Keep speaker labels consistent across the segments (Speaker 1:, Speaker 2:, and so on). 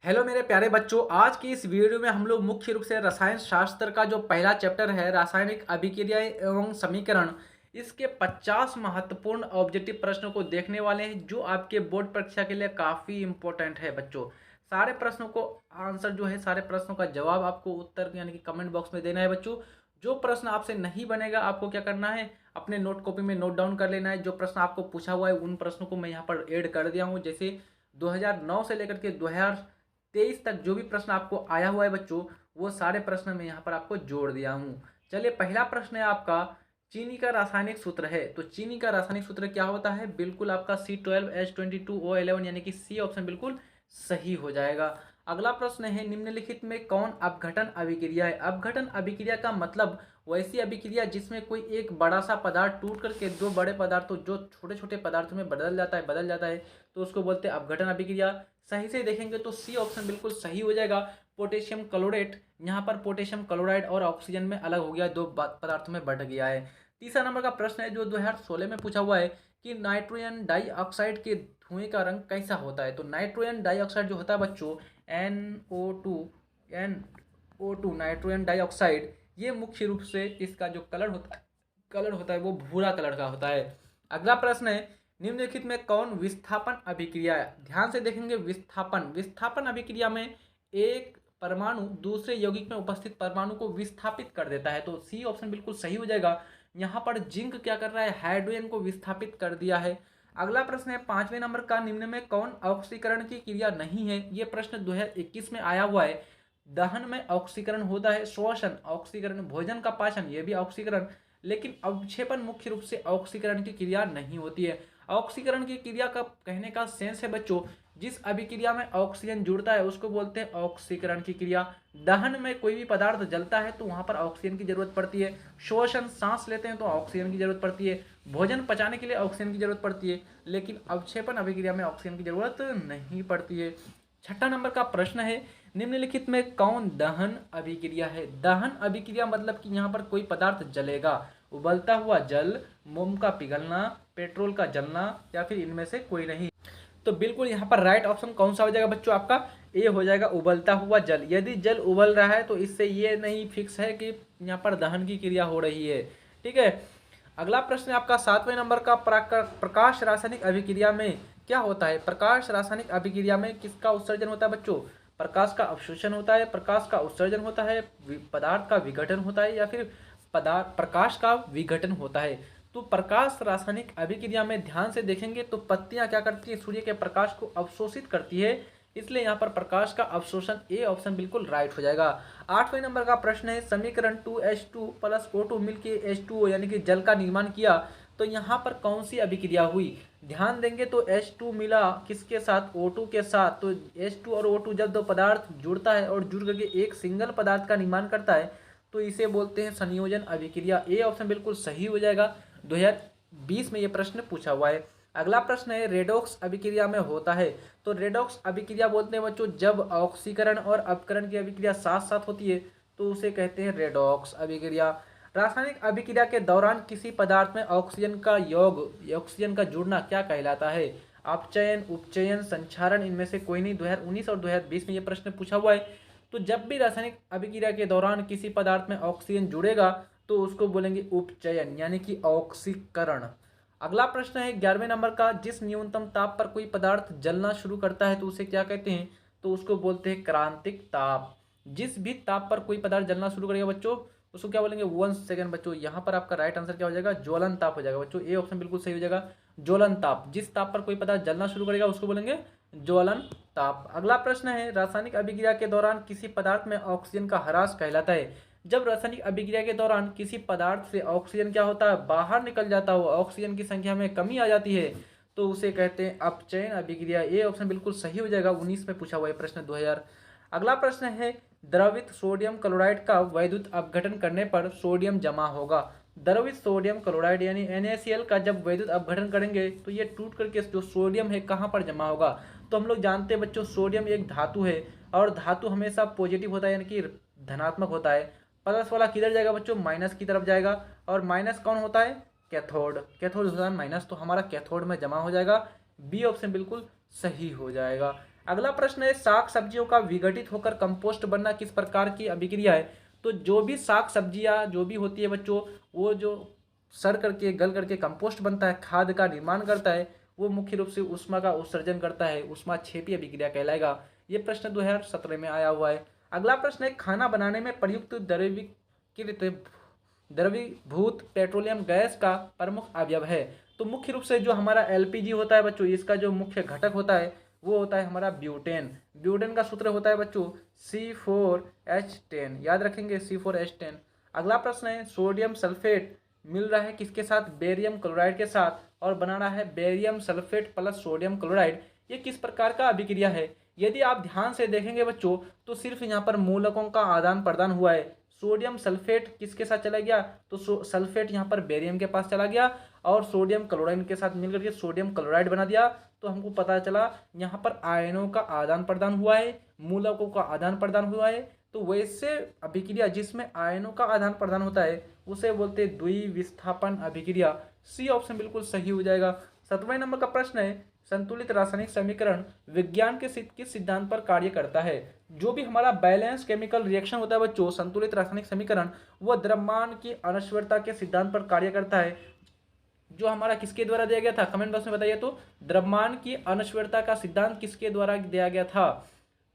Speaker 1: Hello मेरे प्यारे बच्चों। आज की इस वीडियो में हम लोग मुख्य रूप से रसायन शास्त्र का जो पहला चैप्टर है रासायनिक अभिक्रियाएं एवं समीकरण, इसके 50 महत्वपूर्ण ऑब्जेक्टिव प्रश्नों को देखने वाले हैं जो आपके बोर्ड परीक्षा के लिए काफ़ी इंपॉर्टेंट है बच्चों। सारे प्रश्नों को आंसर जो है, सारे प्रश्नों का जवाब आपको उत्तर यानी कि कमेंट बॉक्स में देना है बच्चों। जो प्रश्न आपसे नहीं बनेगा आपको क्या करना है, अपने नोट कॉपी में नोट डाउन कर लेना है। जो प्रश्न आपको पूछा हुआ है उन प्रश्नों को मैं यहाँ पर ऐड कर दिया हूँ। जैसे 2009 से लेकर के 2023 तक जो भी प्रश्न आपको आया हुआ है बच्चों, वो सारे प्रश्न मैं यहाँ पर आपको जोड़ दिया हूँ। चलिए, पहला प्रश्न है आपका, चीनी का रासायनिक सूत्र है। तो चीनी का रासायनिक सूत्र क्या होता है? बिल्कुल आपका C12H22O11 यानी कि सी ऑप्शन बिल्कुल सही हो जाएगा। अगला प्रश्न है, निम्नलिखित में कौन अपघटन अभिक्रिया है? अपघटन अभिक्रिया का मतलब वैसी अभिक्रिया जिसमें कोई एक बड़ा सा पदार्थ टूट करके दो बड़े पदार्थों जो छोटे छोटे पदार्थों में बदल जाता है तो उसको बोलते हैं अपघटन अभिक्रिया। सही से देखेंगे तो सी ऑप्शन बिल्कुल सही हो जाएगा, पोटेशियम क्लोरेट। यहाँ पर पोटेशियम क्लोराइड और ऑक्सीजन में अलग हो गया, दो पदार्थों में बढ़ गया है। तीसरा नंबर का प्रश्न है जो 2016 में पूछा हुआ है कि नाइट्रोजन डाइऑक्साइड के धुएं का रंग कैसा होता है? तो नाइट्रोजन डाइऑक्साइड जो होता है बच्चों, NO2 नाइट्रोजन डाइऑक्साइड, ये मुख्य रूप से इसका जो कलर होता है वो भूरा कलर का होता है। अगला प्रश्न है, निम्नलिखित में कौन विस्थापन अभिक्रिया है? ध्यान से देखेंगे, विस्थापन अभिक्रिया में एक परमाणु दूसरे यौगिक में उपस्थित परमाणु को विस्थापित कर देता है। तो सी ऑप्शन बिल्कुल सही हो जाएगा। यहाँ पर जिंक क्या कर रहा है? हाइड्रोजन को विस्थापित कर दिया है। अगला प्रश्न है 5वें नंबर का, निम्न में कौन ऑक्सीकरण की क्रिया नहीं है? ये प्रश्न 2021 में आया हुआ है। दहन में ऑक्सीकरण होता है, श्वसन ऑक्सीकरण, भोजन का पाचन ये भी ऑक्सीकरण, लेकिन अवक्षेपण मुख्य रूप से ऑक्सीकरण की क्रिया नहीं होती है। ऑक्सीकरण की क्रिया का कहने का सेंस है बच्चों, जिस अभिक्रिया में ऑक्सीजन जुड़ता है उसको बोलते हैं ऑक्सीकरण की क्रिया। दहन में कोई भी पदार्थ जलता है तो वहां पर ऑक्सीजन की जरूरत पड़ती है। श्वसन, सांस लेते हैं तो ऑक्सीजन की जरूरत पड़ती है। भोजन पचाने के लिए ऑक्सीजन की जरूरत पड़ती है, लेकिन अवक्षेपण अभिक्रिया में ऑक्सीजन की जरूरत नहीं पड़ती है। छठा नंबर का प्रश्न है, निम्नलिखित में कौन दहन अभिक्रिया है? दहन अभिक्रिया मतलब कि यहाँ पर कोई पदार्थ जलेगा, उबलता हुआ जल, मोम का पिघलना, पेट्रोल का जलना, या फिर इनमें से कोई नहीं। तो बिल्कुल यहाँ पर राइट ऑप्शन कौन सा हो जाएगा बच्चों? आपका ए हो जाएगा, उबलता हुआ जल। यदि जल उबल रहा है तो इससे ये नहीं फिक्स है कि यहाँ पर दहन की क्रिया हो रही है। ठीक है। अगला प्रश्न है आपका 7वें नंबर का, प्रकाश रासायनिक अभिक्रिया में क्या होता है? प्रकाश रासायनिक अभिक्रिया में किसका उत्सर्जन होता है बच्चों? प्रकाश का अवशोषण होता है, प्रकाश का उत्सर्जन होता है, पदार्थ का विघटन होता है, या फिर प्रकाश का विघटन होता है। तो प्रकाश रासायनिक अभिक्रिया में ध्यान से देखेंगे तो पत्तियां क्या करती है? सूर्य के प्रकाश को अवशोषित करती है, इसलिए यहाँ पर प्रकाश का अवशोषण ए ऑप्शन बिल्कुल राइट हो जाएगा। 8वें नंबर का प्रश्न है, समीकरण 2H2 प्लस O2 मिलके H2O यानी कि जल का निर्माण किया, तो यहाँ पर कौन सी अभिक्रिया हुई? ध्यान देंगे तो H2 मिला किसके साथ? O2 के साथ। तो H2 और O2 जब दो पदार्थ जुड़ता है और जुड़ करके एक सिंगल पदार्थ का निर्माण करता है तो इसे बोलते हैं संयोजन अभिक्रिया। ए ऑप्शन बिल्कुल सही हो जाएगा। 2020 में ये प्रश्न पूछा हुआ है। अगला प्रश्न है, रेडॉक्स अभिक्रिया में होता है। तो रेडॉक्स अभिक्रिया बोलते हैं बच्चों जब ऑक्सीकरण और अपकरण की अभिक्रिया साथ साथ होती है तो उसे कहते हैं रेडॉक्स अभिक्रिया। रासायनिक अभिक्रिया के दौरान किसी पदार्थ में ऑक्सीजन का जुड़ना क्या कहलाता है? अपचयन, उपचयन, संक्षारण, इनमें से कोई नहीं। 2019 और 2020 में ये प्रश्न पूछा हुआ है। तो जब भी रासायनिक अभिक्रिया के दौरान किसी पदार्थ में ऑक्सीजन जुड़ेगा तो उसको बोलेंगे उपचयन यानी कि ऑक्सीकरण। अगला प्रश्न है 11वें नंबर का, जिस न्यूनतम ताप पर कोई पदार्थ जलना शुरू करता है तो उसे क्या कहते हैं? तो उसको बोलते हैं क्रांतिक ताप। जिस भी ताप पर कोई पदार्थ जलना शुरू करेगा बच्चों उसको क्या बोलेंगे? 1 सेकंड बच्चों। यहाँ पर आपका राइट आंसर क्या हो जाएगा? ज्वलन ताप हो जाएगा बच्चों। ए ऑप्शन बिल्कुल सही हो जाएगा, ज्वलन ताप। जिस ताप पर कोई पदार्थ जलना शुरू करेगा उसको बोलेंगे ज्वलन ताप। अगला प्रश्न है, रासायनिक अभिक्रिया के दौरान किसी पदार्थ में ऑक्सीजन का ह्रास कहलाता है। जब रासायनिक अभिक्रिया के दौरान किसी पदार्थ से ऑक्सीजन क्या होता है? बाहर निकल जाता हो, ऑक्सीजन की संख्या में कमी आ जाती है तो उसे कहते हैं अपचयन अभिक्रिया। ये ऑप्शन बिल्कुल सही हो जाएगा। 19 में पूछा हुआ है प्रश्न 2000। अगला प्रश्न है, द्रवित सोडियम क्लोराइड का वैद्युत अपघटन करने पर सोडियम जमा होगा। द्रवित सोडियम क्लोराइड यानी NaCl का जब वैद्युत अपघटन करेंगे तो ये टूट करके जो सोडियम है कहाँ पर जमा होगा? तो हम लोग जानते हैं बच्चों सोडियम एक धातु है और धातु हमेशा पॉजिटिव होता है यानी कि धनात्मक होता है। प्लस वाला किधर जाएगा बच्चों? माइनस की तरफ जाएगा। और माइनस कौन होता है? कैथोड। कैथोड होता है माइनस, तो हमारा कैथोड में जमा हो जाएगा। बी ऑप्शन बिल्कुल सही हो जाएगा। अगला प्रश्न है साग सब्जियों का विघटित होकर कंपोस्ट बनना किस प्रकार की अभिक्रिया है। तो जो भी साग सब्जियां जो भी होती है बच्चों, वो जो सड़ करके गल करके कंपोस्ट बनता है, खाद का निर्माण करता है, वो मुख्य रूप से ऊष्मा का उत्सर्जन करता है, ऊष्माक्षेपी अभिक्रिया कहलाएगा। ये प्रश्न 2017 में आया हुआ है। अगला प्रश्न है खाना बनाने में प्रयुक्त द्रवीभूत पेट्रोलियम गैस का प्रमुख अवयव है। तो मुख्य रूप से जो हमारा एलपीजी होता है बच्चों, इसका जो मुख्य घटक होता है वो होता है हमारा ब्यूटेन। ब्यूटेन का सूत्र होता है बच्चों C4H10, याद रखेंगे C4H10। अगला प्रश्न है सोडियम सल्फेट मिल रहा है किसके साथ, बेरियम क्लोराइड के साथ, और बनाना है barium sulphate plus sodium chloride. ये किस प्रकार का अभिक्रिया है। यदि आप ध्यान से देखेंगे बच्चों तो सिर्फ यहाँ पर मूलकों का आदान प्रदान हुआ है। सोडियम सल्फेट किसके साथ चला गया, तो सल्फेट यहाँ पर बेरियम के पास चला गया और सोडियम क्लोराइड के साथ मिलकर के सोडियम क्लोराइड बना दिया। तो हमको पता चला यहाँ पर आयनों का आदान प्रदान हुआ है, मूलकों का आदान प्रदान हुआ है। तो वैसे अभिक्रिया जिसमें आयनों का आदान प्रदान होता है उसे बोलते हैं द्विविस्थापन अभिक्रिया। सी ऑप्शन बिल्कुल सही हो जाएगा। 7वें नंबर का प्रश्न है संतुलित रासायनिक समीकरण विज्ञान के किस सिद्धांत पर कार्य करता है। जो भी हमारा बैलेंस केमिकल रिएक्शन होता है बच्चों, संतुलित रासायनिक समीकरण, वो द्रव्यमान की अनश्वरता के सिद्धांत पर कार्य करता है। जो हमारा किसके द्वारा दिया गया था, कमेंट बॉक्स में बताइए। तो द्रव्यमान की अनश्वरता का सिद्धांत किसके द्वारा दिया गया था।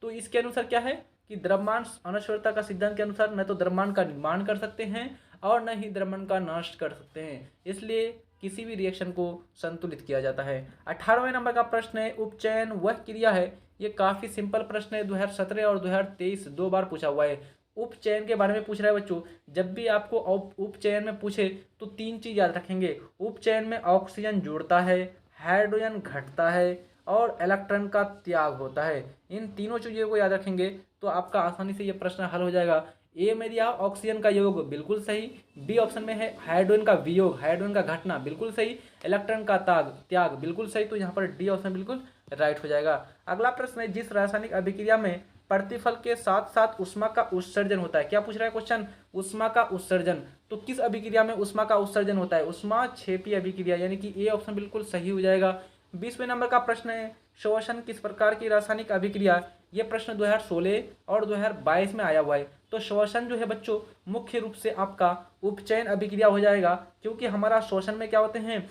Speaker 1: तो इसके अनुसार क्या है कि द्रव्यमान अनश्वरता का सिद्धांत के अनुसार न तो द्रव्यमान का निर्माण कर सकते हैं और न ही द्रव्यमान का नष्ट कर सकते हैं, इसलिए किसी भी रिएक्शन को संतुलित किया जाता है। 18वें नंबर का प्रश्न है उपचयन वह क्रिया है। ये काफी सिंपल प्रश्न है, 2017 और 2023 दो बार पूछा हुआ है। उपचयन के बारे में पूछ रहा है बच्चों। जब भी आपको उपचयन में पूछे तो 3 चीज याद रखेंगे। उपचयन में ऑक्सीजन जुड़ता है, हाइड्रोजन घटता है और इलेक्ट्रॉन का त्याग होता है। इन तीनों चीजों को याद रखेंगे तो आपका आसानी से ये प्रश्न हल हो जाएगा। ए में दिया ऑक्सीजन का योग, बिल्कुल सही। बी ऑप्शन में है हाइड्रोजन का वियोग, हाइड्रोजन का घटना, बिल्कुल सही। इलेक्ट्रॉन का त्याग, बिल्कुल सही। तो यहाँ पर डी ऑप्शन बिल्कुल राइट हो जाएगा। अगला प्रश्न है जिस रासायनिक अभिक्रिया में प्रतिफल के साथ साथ ऊष्मा का उत्सर्जन होता है। क्या पूछ रहा है क्वेश्चन, ऊष्मा का उत्सर्जन। तो किस अभिक्रिया में ऊष्मा का उत्सर्जन होता है, ऊष्माक्षेपी अभिक्रिया, यानी कि ए ऑप्शन बिल्कुल सही हो जाएगा। 20वें नंबर का प्रश्न है श्वसन किस प्रकार की रासायनिक अभिक्रिया। ये प्रश्न 2016 और 2022 में आया हुआ है। तो श्वसन जो है बच्चों मुख्य रूप से आपका उपचयन अभिक्रिया हो जाएगा, क्योंकि हमारा श्वसन में क्या होते हैं,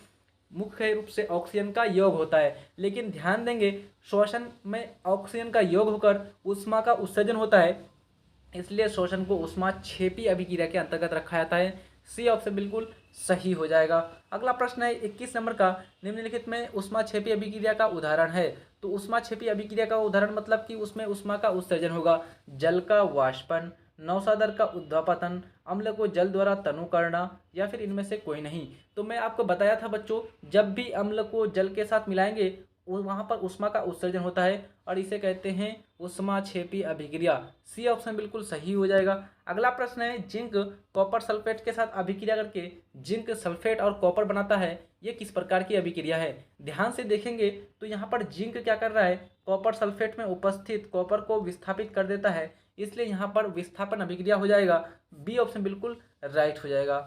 Speaker 1: मुख्य रूप से ऑक्सीजन का योग होता है। लेकिन ध्यान देंगे श्वसन में ऑक्सीजन का योग होकर ऊष्मा का उत्सर्जन होता है, इसलिए श्वसन को ऊष्माक्षेपी अभिक्रिया के अंतर्गत रखा जाता है। सी ऑप्शन बिल्कुल सही हो जाएगा। अगला प्रश्न है 21 नंबर का, निम्नलिखित में ऊष्माक्षेपी अभिक्रिया का उदाहरण है। तो ऊष्माक्षेपी अभिक्रिया का उदाहरण मतलब कि उसमें ऊष्मा का उत्सर्जन होगा। जल का वाष्पन, नौसादर का उद्वापतन, अम्ल को जल द्वारा तनु करना, या फिर इनमें से कोई नहीं। तो मैं आपको बताया था बच्चों, जब भी अम्ल को जल के साथ मिलाएंगे वहाँ पर ऊष्मा का उत्सर्जन होता है और इसे कहते हैं ऊष्माक्षेपी अभिक्रिया। सी ऑप्शन बिल्कुल सही हो जाएगा। अगला प्रश्न है जिंक कॉपर सल्फेट के साथ अभिक्रिया करके जिंक सल्फेट और कॉपर बनाता है। ये किस प्रकार की अभिक्रिया है। ध्यान से देखेंगे तो यहाँ पर जिंक क्या कर रहा है, कॉपर सल्फेट में उपस्थित कॉपर को विस्थापित कर देता है, इसलिए यहाँ पर विस्थापन अभिक्रिया हो जाएगा। बी ऑप्शन बिल्कुल राइट हो जाएगा।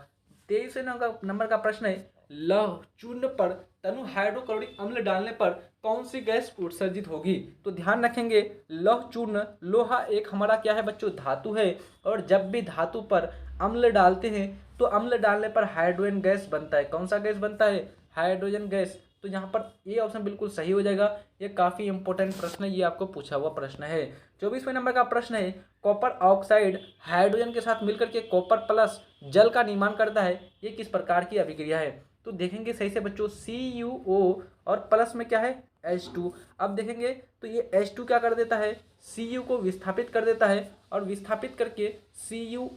Speaker 1: 23वें नंबर का प्रश्न है लौह चूर्ण पर तनु हाइड्रोक्लोरिक अम्ल डालने पर कौन सी गैस उत्सर्जित होगी। तो ध्यान रखेंगे लौह चूर्ण, लोहा एक हमारा क्या है बच्चों, धातु है, और जब भी धातु पर अम्ल डालते हैं तो अम्ल डालने पर हाइड्रोजन गैस बनता है। कौन सा गैस बनता है, हाइड्रोजन गैस। तो यहाँ पर ए ऑप्शन बिल्कुल सही हो जाएगा। ये काफ़ी इंपॉर्टेंट प्रश्न है, ये आपको पूछा हुआ प्रश्न है। 24वें नंबर का प्रश्न है कॉपर ऑक्साइड हाइड्रोजन के साथ मिलकर के कॉपर प्लस जल का निर्माण करता है। ये किस प्रकार की अभिक्रिया है। तो देखेंगे सही से बच्चों, CuO और प्लस में क्या है H2। अब देखेंगे तो ये H2 क्या कर देता है, Cu को विस्थापित कर देता है और विस्थापित करके Cu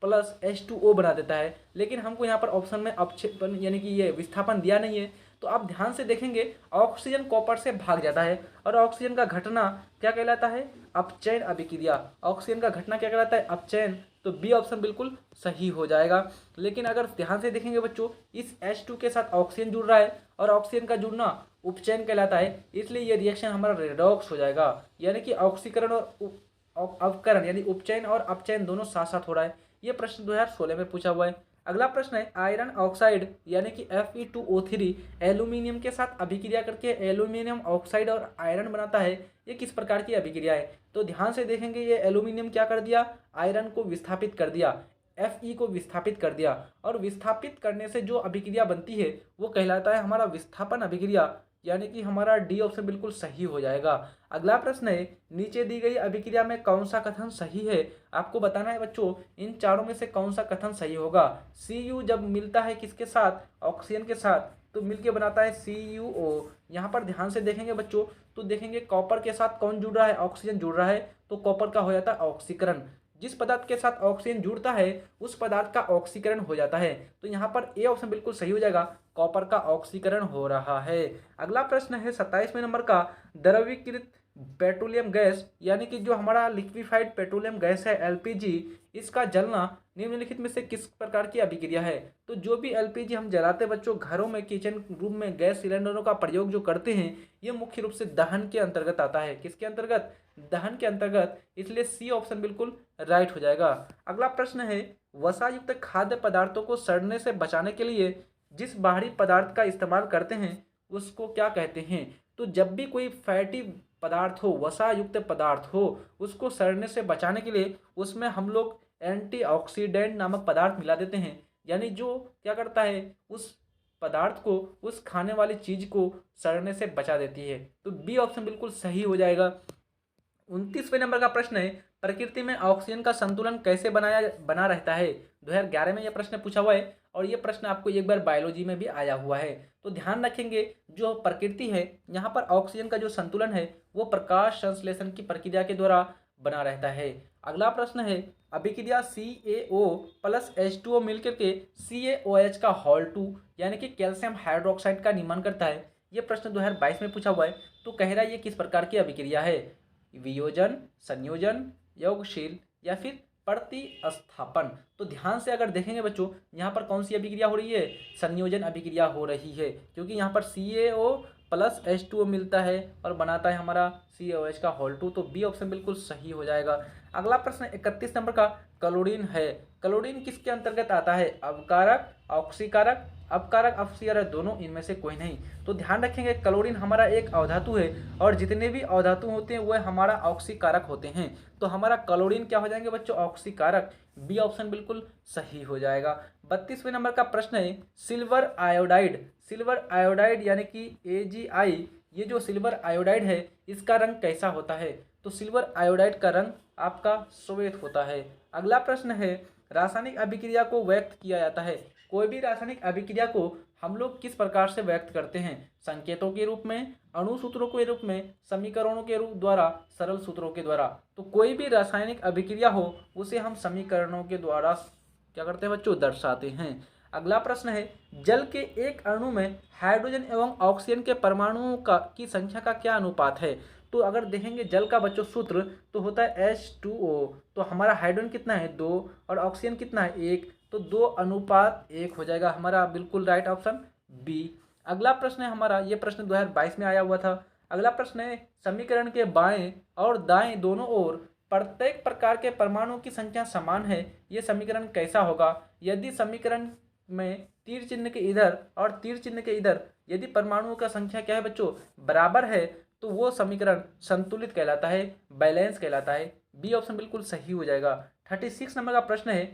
Speaker 1: प्लस H2O बना देता है। लेकिन हमको यहाँ पर ऑप्शन में अपक्षेपण यानी कि ये विस्थापन दिया नहीं है। तो आप ध्यान से देखेंगे ऑक्सीजन कॉपर से भाग जाता है और ऑक्सीजन का घटना क्या कहलाता है, अपचयन अभिक्रिया। ऑक्सीजन का घटना क्या कहलाता है, अपचयन। तो बी ऑप्शन बिल्कुल सही हो जाएगा। लेकिन अगर ध्यान से देखेंगे बच्चों, इस H2 के साथ ऑक्सीजन जुड़ रहा है और ऑक्सीजन का जुड़ना उपचयन कहलाता है, इसलिए ये रिएक्शन हमारा रेडॉक्स हो जाएगा। यानी कि ऑक्सीकरण और अवकरण यानी उपचयन और अपचयन दोनों साथ साथ हो रहा है। ये प्रश्न 2016 में पूछा हुआ है। अगला प्रश्न है आयरन ऑक्साइड यानी कि Fe2O3 एल्यूमिनियम के साथ अभिक्रिया करके एल्यूमिनियम ऑक्साइड और आयरन बनाता है। ये किस प्रकार की अभिक्रिया है? तो ध्यान से देखेंगे, ये एल्यूमिनियम क्या कर दिया, आयरन को विस्थापित कर दिया, Fe को विस्थापित कर दिया, और विस्थापित करने से जो अभिक्रिया बनती है वो कहलाता है हमारा विस्थापन अभिक्रिया, यानी कि हमारा डी ऑप्शन बिल्कुल सही हो जाएगा। अगला प्रश्न है नीचे दी गई अभिक्रिया में कौन सा कथन सही है? आपको बताना है बच्चों इन चारों में से कौन सा कथन सही होगा। Cu जब मिलता है किसके साथ, ऑक्सीजन के साथ, तो मिलके बनाता है CuO। यहाँ पर ध्यान से देखेंगे बच्चों तो देखेंगे कॉपर के साथ कौन जुड़ रहा है, ऑक्सीजन जुड़ रहा है, तो कॉपर का हो जाता है ऑक्सीकरण। जिस पदार्थ के साथ ऑक्सीजन जुड़ता है उस पदार्थ का ऑक्सीकरण हो जाता है, तो यहाँ पर ए ऑप्शन बिल्कुल सही हो जाएगा, कॉपर का ऑक्सीकरण हो रहा है। अगला प्रश्न है 27वें नंबर का, द्रवीकृत पेट्रोलियम गैस यानी कि जो हमारा लिक्विफाइड पेट्रोलियम गैस है LPG, इसका जलना निम्नलिखित में से किस प्रकार की अभिक्रिया है? तो जो भी LPG हम जलाते बच्चों घरों में, किचन रूम में गैस सिलेंडरों का प्रयोग जो करते हैं, ये मुख्य रूप से दहन के अंतर्गत आता है। किसके अंतर्गत? दहन के अंतर्गत, इसलिए सी ऑप्शन बिल्कुल राइट हो जाएगा। अगला प्रश्न है वसा युक्त खाद्य पदार्थों को सड़ने से बचाने के लिए जिस बाहरी पदार्थ का इस्तेमाल करते हैं उसको क्या कहते हैं? तो जब भी कोई फैटी पदार्थ हो, वसा युक्त पदार्थ हो, उसको सड़ने से बचाने के लिए उसमें हम लोग एंटीऑक्सीडेंट नामक पदार्थ मिला देते हैं, यानी जो क्या करता है उस पदार्थ को, उस खाने वाली चीज को सड़ने से बचा देती है। तो बी ऑप्शन बिल्कुल सही हो जाएगा। 29वें नंबर का प्रश्न है प्रकृति में ऑक्सीजन का संतुलन कैसे बना रहता है? 2011 में यह प्रश्न पूछा हुआ है और ये प्रश्न आपको एक बार बायोलॉजी में भी आया हुआ है। तो ध्यान रखेंगे जो प्रकृति है यहाँ पर ऑक्सीजन का जो संतुलन है वो प्रकाश संश्लेषण की प्रक्रिया के द्वारा बना रहता है। अगला प्रश्न है अभिक्रिया CaO प्लस H2O मिलकर के CaOH का हॉल 2 यानी कि कैल्शियम हाइड्रोक्साइड का निर्माण करता है। ये प्रश्न 2022 में पूछा हुआ है। तो कह रहा है ये किस प्रकार की अभिक्रिया है? वियोजन, संयोजन, यौगशील या फिर प्रतिस्थापन? तो ध्यान से अगर देखेंगे बच्चों यहाँ पर कौन सी अभिक्रिया हो रही है? संयोजन अभिक्रिया हो रही है, क्योंकि यहाँ पर CaO प्लस H2O मिलता है और बनाता है हमारा CaOH का हॉल 2। तो बी ऑप्शन बिल्कुल सही हो जाएगा। अगला प्रश्न 31 नंबर का क्लोरीन है। क्लोरीन किसके अंतर्गत आता है? अवकारक, ऑक्सीकारक, अपकारक, अपसीकारक, दोनों, इनमें से कोई नहीं। तो ध्यान रखेंगे क्लोरीन हमारा एक अवधातु है और जितने भी अवधातु होते हैं वह हमारा ऑक्सीकारक होते हैं। तो हमारा क्लोरीन क्या हो जाएंगे बच्चों? ऑक्सीकारक। बी ऑप्शन बिल्कुल सही हो जाएगा। 32वें नंबर का प्रश्न है सिल्वर आयोडाइड। सिल्वर आयोडाइड यानी कि AgI, ये जो सिल्वर आयोडाइड है इसका रंग कैसा होता है? तो सिल्वर आयोडाइड का रंग आपका श्वेत होता है। अगला प्रश्न है रासायनिक अभिक्रिया को व्यक्त किया जाता है। कोई भी रासायनिक अभिक्रिया को हम लोग किस प्रकार से व्यक्त करते हैं? संकेतों के रूप में, अणुसूत्रों के रूप में, समीकरणों के रूप द्वारा, सरल सूत्रों के द्वारा। तो कोई भी रासायनिक अभिक्रिया हो उसे हम समीकरणों के द्वारा क्या करते हैं बच्चों? दर्शाते हैं। अगला प्रश्न है जल के एक अणु में हाइड्रोजन एवं ऑक्सीजन के परमाणुओं की संख्या का क्या अनुपात है? तो अगर देखेंगे जल का बच्चों सूत्र तो होता है H2O। तो हमारा हाइड्रोजन कितना है? 2 और ऑक्सीजन कितना है? 1। तो 2:1 हो जाएगा हमारा बिल्कुल राइट ऑप्शन बी। अगला प्रश्न है हमारा, ये प्रश्न 2022 में आया हुआ था। अगला प्रश्न है समीकरण के बाएं और दाएं दोनों ओर प्रत्येक प्रकार के परमाणुओं की संख्या समान है, ये समीकरण कैसा होगा? यदि समीकरण में तीर चिन्ह के इधर और तीर चिन्ह के इधर यदि परमाणुओं का संख्या क्या है बच्चों? बराबर है, तो वो समीकरण संतुलित कहलाता है, बैलेंस कहलाता है। बी ऑप्शन बिल्कुल सही हो जाएगा। 36 नंबर का प्रश्न है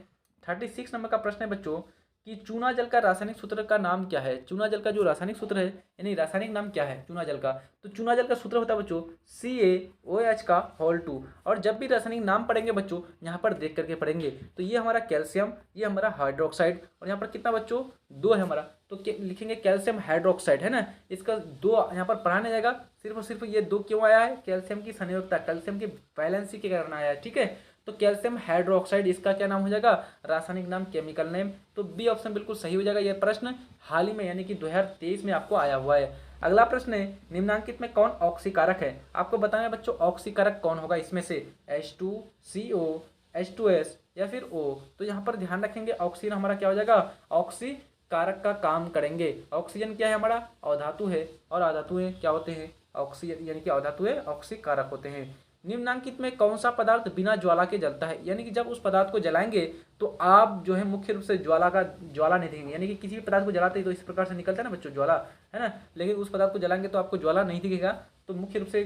Speaker 1: 36 नंबर का प्रश्न है बच्चों कि चूना जल का रासायनिक सूत्र का नाम क्या है? चूना जल का जो रासायनिक सूत्र है यानी रासायनिक नाम क्या है चूना जल का? तो चूना जल का सूत्र होता है बच्चों CaOH का हॉल 2। और जब भी रासायनिक नाम पढ़ेंगे बच्चों यहाँ पर देख करके पढ़ेंगे। तो ये हमारा कैल्शियम, ये हमारा हाइड्रोक्साइड, और यहाँ पर कितना बच्चों? 2 है हमारा। तो लिखेंगे कैल्शियम हाइड्रोक्साइड है ना, इसका 2 यहाँ पर पढ़ाने जाएगा। सिर्फ और सिर्फ ये 2 क्यों आया है? कैल्शियम की संयोजकता, कैल्शियम की बैलेंसी के कारण आया है। ठीक है, तो कैल्शियम हाइड्रोक्साइड इसका क्या नाम हो जाएगा? रासायनिक नाम, केमिकल नेम। तो बी ऑप्शन बिल्कुल सही हो जाएगा। यह प्रश्न हाल ही में यानी कि 2023 में आपको आया हुआ है। अगला प्रश्न है निम्नांकित में कौन ऑक्सीकारक है? आपको बताना है बच्चों ऑक्सीकारक कौन होगा इसमें से? H2CO, H2S या फिर O। तो यहाँ पर ध्यान रखेंगे ऑक्सीजन हमारा क्या हो जाएगा? ऑक्सीकारक का काम करेंगे। ऑक्सीजन क्या है? हमारा अधातु है और अधातुएं क्या होते हैं? ऑक्सीजन यानी कि अधातुएं ऑक्सीकारक होते हैं। निम्नलिखित में कौन सा पदार्थ बिना ज्वाला के जलता है? यानी कि जब उस पदार्थ को जलाएंगे तो आप जो है मुख्य रूप से ज्वाला नहीं दिखेंगे। यानी कि किसी भी पदार्थ को जलाते हैं तो इस प्रकार से निकलता है ना बच्चों, ज्वाला, है ना। लेकिन उस पदार्थ को जलाएंगे तो आपको ज्वाला नहीं दिखेगा, तो मुख्य रूप से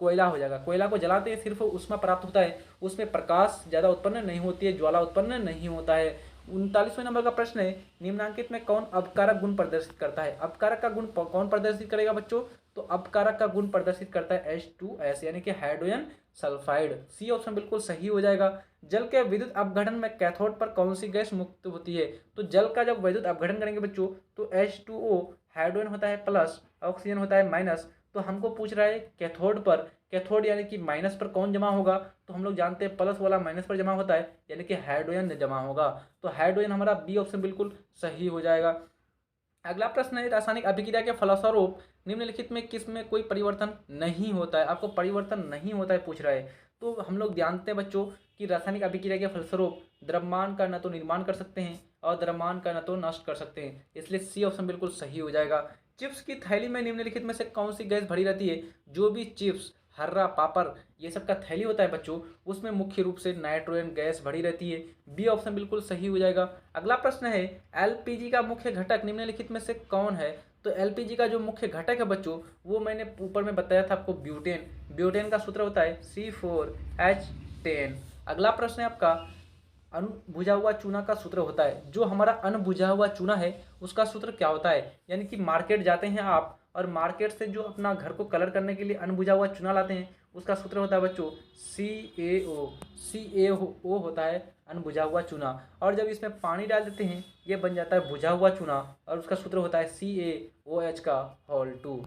Speaker 1: कोयला हो जाएगा। कोयला को जलाते हैं सिर्फ ऊष्मा प्राप्त होता है, उसमें प्रकाश ज़्यादा उत्पन्न नहीं होती है, ज्वाला उत्पन्न नहीं होता है। 39वें नंबर का प्रश्न है, निम्नांकित में कौन अपकारक गुण प्रदर्शित करता है? अपकारक का गुण कौन प्रदर्शित करेगा बच्चों? तो अपकारक का गुण प्रदर्शित करता है H2S यानी कि हाइड्रोजन सल्फाइड। सी ऑप्शन बिल्कुल सही हो जाएगा। जल के विद्युत अपघटन में कैथोड पर कौन सी गैस मुक्त होती है? तो जल का जब विद्युत अपघटन करेंगे बच्चों तो H2O हाइड्रोजन होता है प्लस, ऑक्सीजन होता है माइनस। तो हमको पूछ रहा है कैथोड पर, कैथोड यानी कि माइनस पर कौन जमा होगा? तो हम लोग जानते हैं प्लस वाला माइनस पर जमा होता है, यानी कि हाइड्रोजन जमा होगा। तो हाइड्रोजन हमारा बी ऑप्शन बिल्कुल सही हो जाएगा। अगला प्रश्न है, रासायनिक अभिक्रिया के फलस्वरूप निम्नलिखित में किस में कोई परिवर्तन नहीं होता है? आपको परिवर्तन नहीं होता है पूछ रहा है। तो हम लोग जानते हैं बच्चों कि रासायनिक अभिक्रिया के फलस्वरूप द्रव्यमान का न तो निर्माण कर सकते हैं और द्रव्यमान का न तो नष्ट कर सकते हैं, इसलिए सी ऑप्शन बिल्कुल सही हो जाएगा। चिप्स की थैली में निम्नलिखित में से कौन सी गैस भरी रहती है? जो भी चिप्स, हर्रा, पापड़ ये सब का थैली होता है बच्चों, उसमें मुख्य रूप से नाइट्रोजन गैस भरी रहती है। बी ऑप्शन बिल्कुल सही हो जाएगा। अगला प्रश्न है, एलपीजी का मुख्य घटक निम्नलिखित में से कौन है? तो एलपीजी का जो मुख्य घटक है बच्चों वो मैंने ऊपर में बताया था आपको, ब्यूटेन। ब्यूटेन का सूत्र होता है C4H10। अगला प्रश्न है आपका, अणबुझा हुआ चूना का सूत्र होता है। जो हमारा अणबुझा हुआ चूना है उसका सूत्र क्या होता है? यानी कि मार्केट जाते हैं आप और मार्केट से जो अपना घर को कलर करने के लिए अणबुझा हुआ चूना लाते हैं उसका सूत्र होता है बच्चों CaO। CaO होता है अणबुझा हुआ चूना। और जब इसमें पानी डाल देते हैं ये बन जाता है बुझा हुआ चूना और उसका सूत्र होता है CaOH2।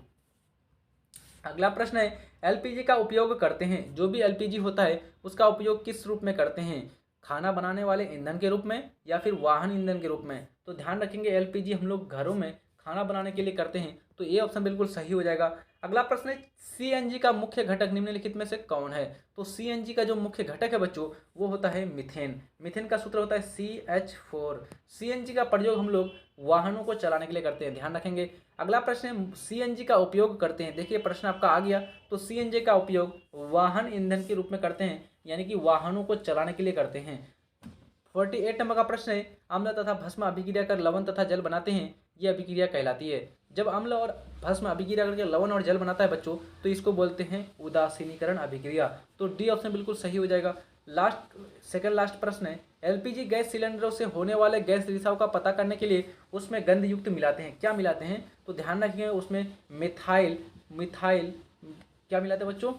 Speaker 1: अगला प्रश्न है, एलपीजी का उपयोग करते हैं, जो भी एलपीजी होता है उसका उपयोग किस रूप में करते हैं? खाना बनाने वाले ईंधन के रूप में या फिर वाहन ईंधन के रूप में? तो ध्यान रखेंगे एलपीजी हम लोग घरों में खाना बनाने के लिए करते हैं, तो ये ऑप्शन बिल्कुल सही हो जाएगा। अगला प्रश्न है, सीएनजी का मुख्य घटक निम्नलिखित में से कौन है? तो सीएनजी का जो मुख्य घटक है बच्चों वो होता है मीथेन। मीथेन का सूत्र होता है CH4। सीएनजी का प्रयोग हम लोग वाहनों को चलाने के लिए करते हैं, ध्यान रखेंगे। अगला प्रश्न है, सीएनजी का उपयोग करते हैं, देखिए प्रश्न आपका आ गया। तो सीएनजी का उपयोग वाहन ईंधन के रूप में करते हैं, यानी कि वाहनों को चलाने के लिए करते हैं। 48 नंबर का प्रश्न है, अम्ल तथा भस्म अभिक्रिया कर लवण तथा जल बनाते हैं, ये अभिक्रिया कहलाती है। जब अम्ल और भस्म अभिक्रिया करके लवण और जल बनाता है बच्चों तो इसको बोलते हैं उदासीनीकरण अभिक्रिया। तो डी ऑप्शन बिल्कुल सही हो जाएगा। सेकंड लास्ट प्रश्न है, एलपीजी गैस सिलेंडरों से होने वाले गैस रिसाव का पता करने के लिए उसमें गंध युक्त मिलाते हैं, क्या मिलाते हैं? तो ध्यान रखिए उसमें मिथाइल क्या मिलाते हैं बच्चों?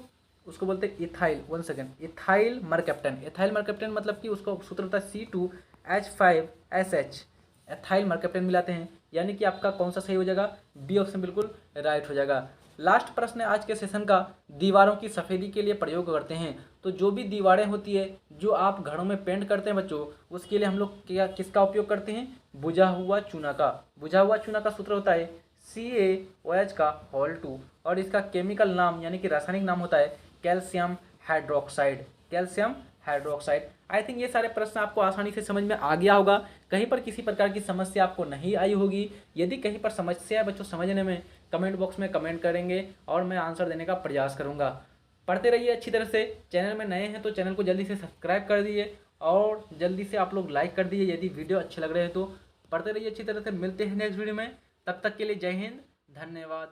Speaker 1: उसको बोलते हैं ethyl. 1 second, ethyl mercaptan. Ethyl mercaptan मतलब कि उसका सूत्र होता है C2H5SH। एथाइल मरकैप्टन मिलाते हैं, यानी कि आपका कौन सा सही हो जाएगा? बी ऑप्शन बिल्कुल राइट हो जाएगा। लास्ट प्रश्न है आज के सेशन का, दीवारों की सफ़ेदी के लिए प्रयोग करते हैं। तो जो भी दीवारें होती है जो आप घरों में पेंट करते हैं बच्चों, उसके लिए हम लोग किसका उपयोग करते हैं? बुझा हुआ चूना का। बुझा हुआ चूना का सूत्र होता है CaOH2 और इसका केमिकल नाम यानी कि रासायनिक नाम होता है calcium hydroxide. Calcium hydroxide. I think ये सारे प्रश्न आपको आसानी से समझ में आ गया होगा, कहीं पर किसी प्रकार की समस्या आपको नहीं आई होगी। यदि कहीं पर समस्या है बच्चों समझने में, कमेंट बॉक्स में कमेंट करेंगे और मैं आंसर देने का प्रयास करूंगा। पढ़ते रहिए अच्छी तरह से। चैनल में नए हैं तो चैनल को जल्दी से सब्सक्राइब कर दीजिए और जल्दी से आप लोग लाइक कर दीजिए यदि वीडियो अच्छे लग रहे हैं तो। पढ़ते रहिए अच्छी तरह से। मिलते हैं नेक्स्ट वीडियो में, तब तक के लिए जय हिंद, धन्यवाद।